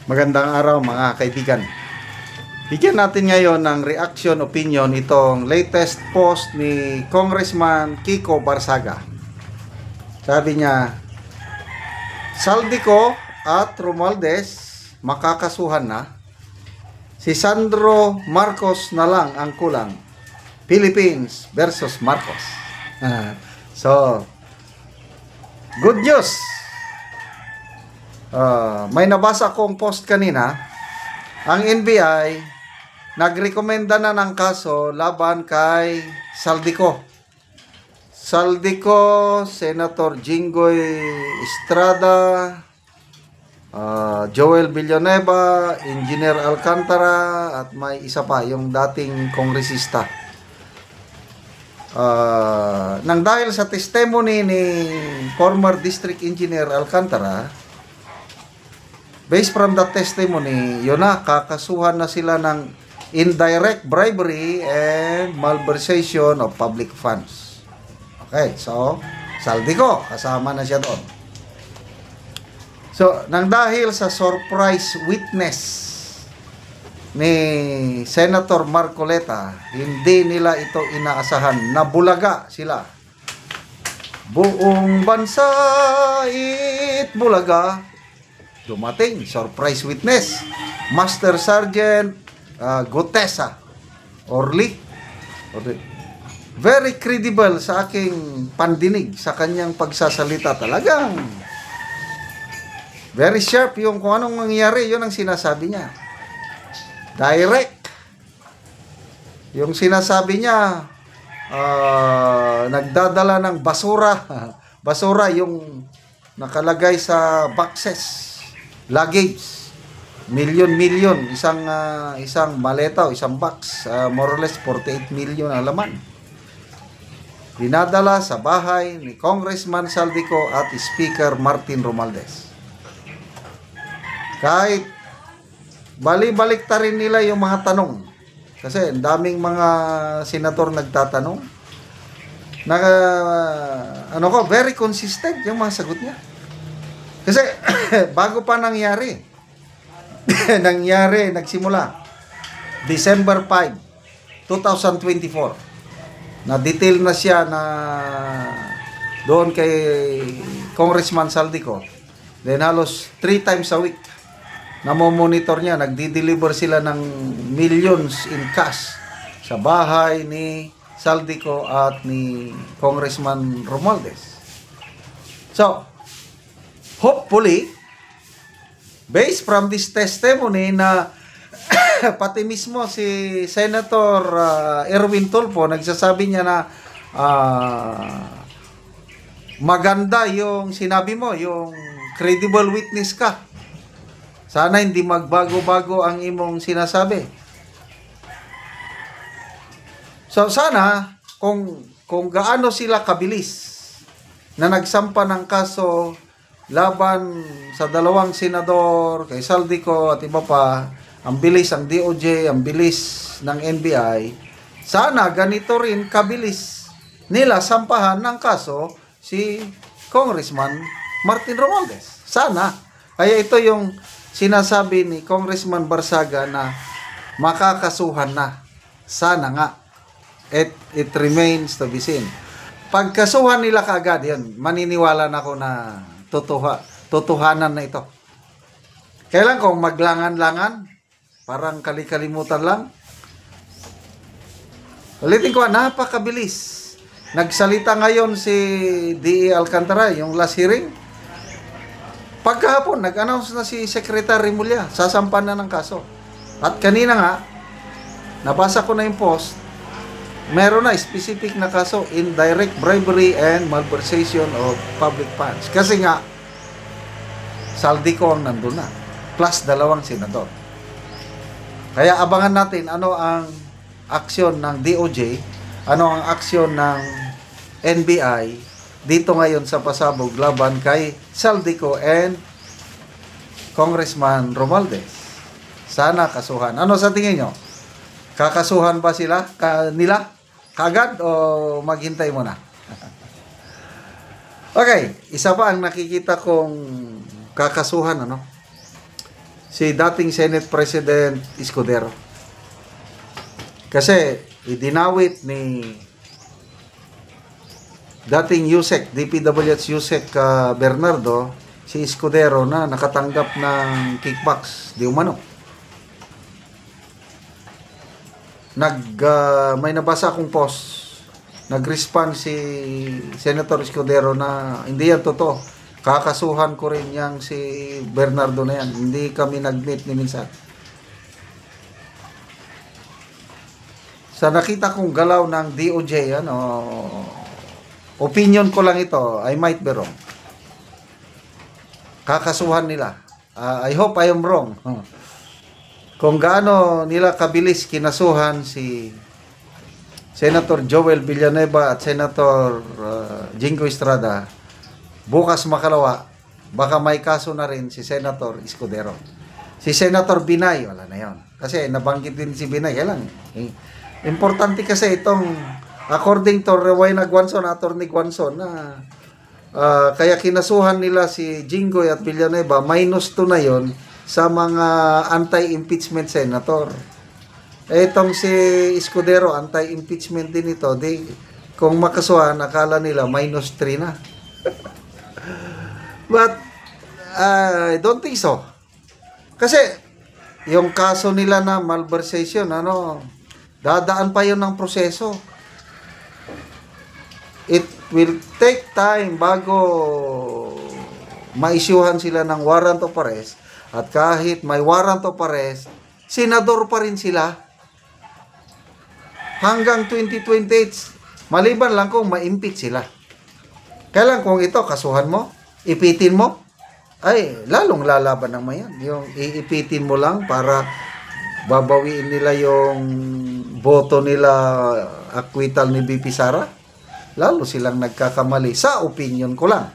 Magandang araw mga kaibigan. Bigyan natin ngayon ng reaction opinion itong latest post ni Congressman Kiko Barsaga. Sabi niya, Saldico at Romualdez makakasuhan na. Si Sandro Marcos na lang ang kulang. Philippines versus Marcos. So, good news. May nabasa kong post kanina. Ang NBI nagrekomenda na ng kaso laban kay Saldico. Saldico, Senator Jinggoy Estrada, Joel Villanueva, Engineer Alcantara, at may isa pa, yung dating kongresista. Nang dahil sa testimony ni former District Engineer Alcantara, based from the testimony, yun na, kakasuhan na sila ng indirect bribery and malversation of public funds. Okay, so, Saldico, kasama na siya doon. So, nang dahil sa surprise witness ni Senator Marcoleta, hindi nila ito inaasahan, nabulaga sila. Buong bansa bulaga. Dumating, surprise witness, Master Sergeant Gutesa Orly. Very credible sa aking pandinig sa kanyang pagsasalita. Talagang very sharp yung kung anong nangyari, yun ang sinasabi niya. Direct. Yung sinasabi niya, nagdadala ng basura. Basura yung nakalagay sa boxes. Luggage, milyon, isang maleta o isang box, more or less 48 million ang laman. Dinadala sa bahay ni Congressman Saldico at Speaker Martin Romualdez. Kahit balik ta rin nila yung mga tanong, kasi ang daming mga senator nagtatanong, very consistent yung mga sagot niya. Kasi bago pa nangyari, nagsimula December 5, 2024. Na detail na siya na doon kay Congressman Saldico. Then halos 3 times a week namomonitor niya, nagdi-deliver sila ng millions in cash sa bahay ni Saldico at ni Congressman Romualdez. So, hopefully, based from this testimony na pati mismo si Senator Erwin Tulfo, nagsasabi niya na maganda yung sinabi mo, yung credible witness ka. Sana hindi magbago-bago ang imong sinasabi. So sana, kung gaano sila kabilis na nagsampa ng kaso laban sa dalawang senador, kay Saldico at iba pa, ang bilis ang DOJ, ang bilis ng NBI, sana ganito rin kabilis nila sampahan ng kaso si Congressman Martin Romualdez. Sana. Kaya ito yung sinasabi ni Congressman Barsaga na makakasuhan na. Sana nga. It remains to be seen. Pagkasuhan nila kaagad, yun, maniniwala na ako na totohanan na ito. Kailan kung maglangan-langan, parang kalikalimutan lang. Ulitin ko, napakabilis. Nagsalita ngayon si D.E. Alcantara, yung last hearing. Pagkahapon, nag-announce na si Secretary Mulya, sasampan na ng kaso. At kanina nga, nabasa ko na yung post, meron na specific na kaso, indirect bribery and malversation of public funds. Kasi nga, Saldico ang nandun na, plus 2 senador. Kaya abangan natin ano ang aksyon ng DOJ, ano ang aksyon ng NBI dito ngayon sa pasabog laban kay Saldico and Congressman Romualdez. Sana kasuhan. Ano sa tingin nyo? Kakasuhan ba sila? Nila? Kagad o maghintay muna? Okay, isa pa ang nakikita kong kakasuhan, ano? si dating Senate President Escudero. Kasi idinawit ni dating Yusek, DPWH Yusek Bernardo, si Escudero na nakatanggap ng kickbacks di umano. May nabasa akong post, nag-respond si Senator Escudero na hindi yan totoo. Kakasuhan ko rin yang si Bernardo na yan. Hindi kami nag-meet ni minsan. Sa nakita kong galaw ng DOJ, opinion ko lang ito, I might be wrong. Kakasuhan nila. I hope I am wrong. Kung gaano nila kabilis kinasuhan si Senator Joel Villanueva at Senator Jingo Estrada, bukas makalawa, baka may kaso na rin si Senator Escudero. Si Senator Binay, wala na yon. Kasi nabanggit din si Binay. Kailan? Importante kasi itong, according to Rowena Guanzon, Attorney Guanzon, na kaya kinasuhan nila si Jingo at Villanueva, minus 2 na yon sa mga anti-impeachment senator. Itong si Escudero, anti-impeachment din ito. Kung makasuhan, akala nila minus 3 na. But, I don't think so. Kasi, yung kaso nila na malversation, dadaan pa yun ng proseso. It will take time bago ma-issuehan sila ng warrant of arrest. At kahit may warrant of arrest, senador pa rin sila. Hanggang 2028, maliban lang kung ma-impeach sila. Kailan kung ito, kasuhan mo, ipitin mo, ay lalong lalaban ng mayan. Yung iipitin mo lang para babawiin nila yung boto nila, acquittal ni BP Sara, lalo silang nagkakamali. Sa opinion ko lang.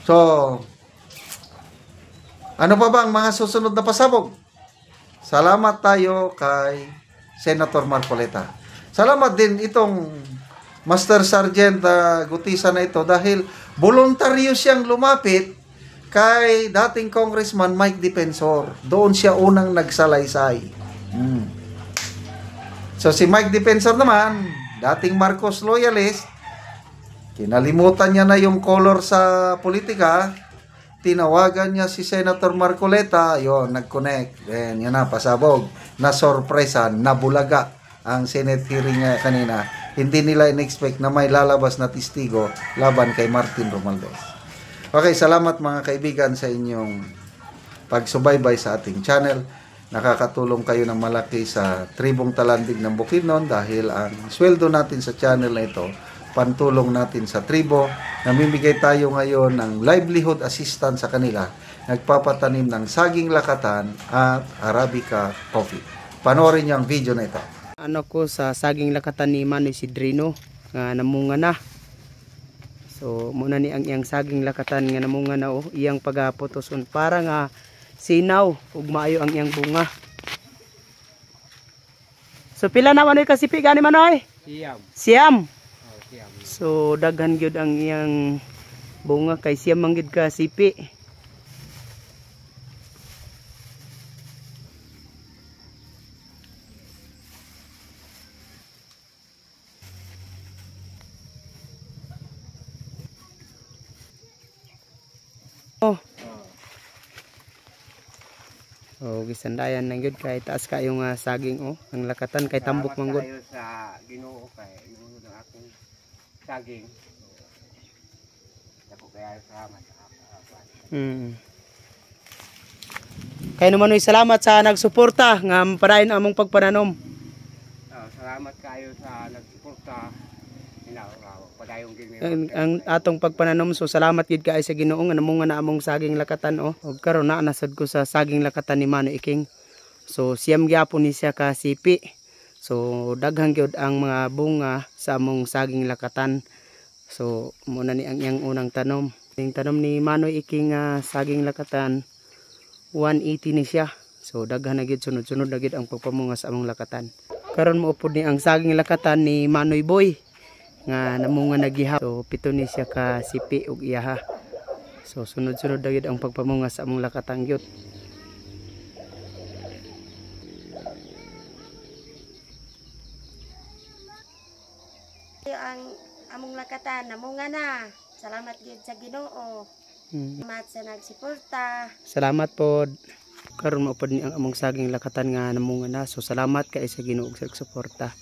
So, ano pa ba ang mga susunod na pasabog? Salamat tayo kay Senator Marcoleta. Salamat din itong Master Sergeant Gutisa na ito dahil voluntaryo siyang lumapit kay dating Congressman Mike Defensor. Doon siya unang nagsalaysay. So si Mike Defensor naman, dating Marcos loyalist, kinalimutan niya na yung color sa politika. Tinawagan niya si Senator Marcoleta, yon nag-connect. Then, yan na, pasabog. Na sorpresa, nabulaga ang Senate hearing kanina. Hindi nila in-expect na may lalabas na testigo laban kay Martin Romualdez. Okay, salamat mga kaibigan sa inyong pagsubaybay sa ating channel. Nakakatulong kayo ng malaki sa Tribong Talandig ng Bukidnon dahil ang sweldo natin sa channel na ito, pantulong natin sa tribo. Namimigay tayo ngayon ng livelihood assistance sa kanila. Nagpapatanim ng saging lakatan at Arabica coffee. Panoorin niyo ang video na ito. Ano ko sa saging lakatan ni Manoy Sidrino nga namunga na. So muna ni ang iyang saging lakatan nga namunga na iyang pagapotoson para nga sinaw ug maayo ang iyang bunga. So pila na Manoy kasipi gani Manoy? Siyam. So daghan gyud ang iyang bunga kay siya manggid ka sipi. Gisandayan na gyud kay taas kayong saging ang lakatan kay tambok manggod. Sa Ginoo kay inuno ng akong saging. Dako kaya salamat sa Kay naman salamat sa nagsuporta nga mapadayon among pagpananom. Salamat kayo sa nagsuporta. Padayong ang atong pagpananom, so salamat gid kay sa Ginoo nga namunga na among saging lakatan ug karon na nasad ko sa saging lakatan ni Manoy Iking. So siyam gyapon ni siya ka sipi. So daghang gyud ang mga bunga sa among saging lakatan. So muna ni ang iyang unang tanom. Ang tanom ni Manoy Iking saging lakatan 180 ni siya. So daghan na gyud sunod-sunod na gyud ang pagpamunga sa among lakatan. Karon mo upod ni ang saging lakatan ni Manoy Boy nga namunga nagiha. So pito ni siya ka sipi ug iyaha. So sunod-sunod na gyud ang pagpamunga sa among lakatan gyud. Ang among lakatan namunga na. Salamat gid sa Ginoo. Salamat sa nagsuporta. Salamat po. Karon mo pod ni ang among saging lakatan nga namunga na. So salamat kay sa Ginoo sa suporta.